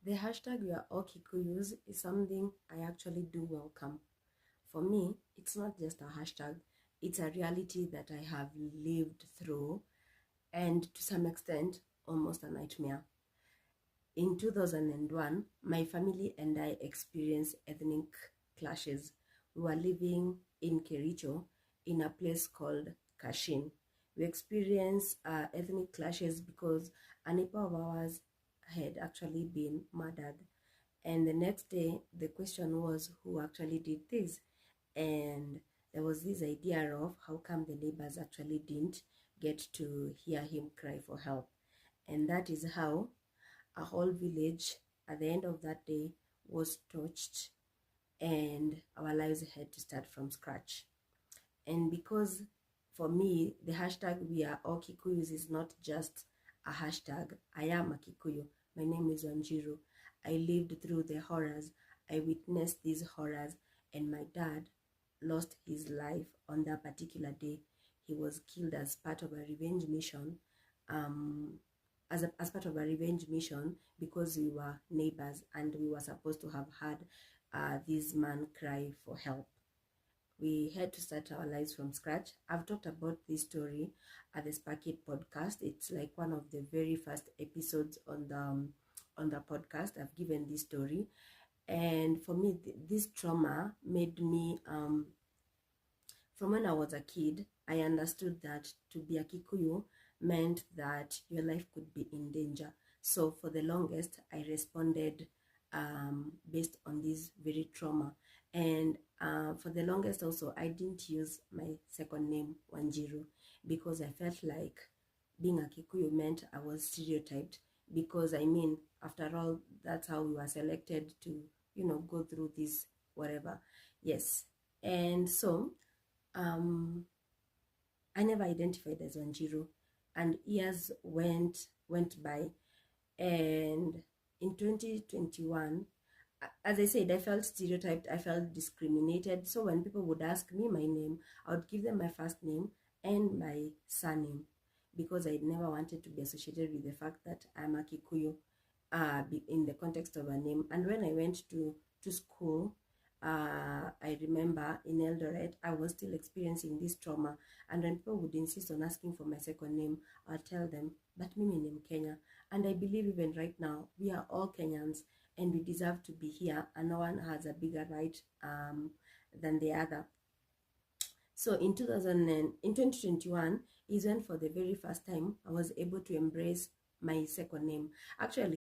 The hashtag "We are all Kikuyus" is something I actually do welcome. For me, it's not just a hashtag, it's a reality that I have lived through, and to some extent, almost a nightmare. In 2001, my family and I experienced ethnic clashes. We were living in Kericho in a place called Kashin. We experienced ethnic clashes because a neighbor of ours had actually been murdered. And the next day, the question was who actually did this. And there was this idea of how come the neighbors actually didn't get to hear him cry for help. And that is how a whole village at the end of that day was torched, and our lives had to start from scratch. And because for me, the hashtag "We are all Kikuyus" is not just a hashtag. I am a Kikuyu. My name is Wanjiru. I lived through the horrors. I witnessed these horrors, and my dad lost his life on that particular day. He was killed as part of a revenge mission. As part of a revenge mission, because we were neighbors and we were supposed to have had this man cry for help. We had to start our lives from scratch. I've talked about this story at the Sparkit podcast. It's like one of the very first episodes on the podcast. I've given this story, and for me, this trauma made me from when I was a kid, I understood that to be a Kikuyu meant that your life could be in danger. So for the longest, I responded based on this very trauma. And for the longest also, I didn't use my second name, Wanjiru, because I felt like being a Kikuyu meant I was stereotyped. Because I mean, after all, that's how we were selected to, go through this, whatever. Yes. And so I never identified as Wanjiru, and years went by, and in 2021, as I said, I felt stereotyped, I felt discriminated. So when people would ask me my name, I would give them my first name and my surname, because I never wanted to be associated with the fact that I'm a Kikuyu in the context of a name. And when I went to school, I remember in Eldoret, I was still experiencing this trauma. And when people would insist on asking for my second name, I'll tell them, but mimi name Kenya. And I believe even right now, we are all Kenyans and we deserve to be here, and no one has a bigger right than the other. So in 2021 is when for the very first time I was able to embrace my second name. Actually,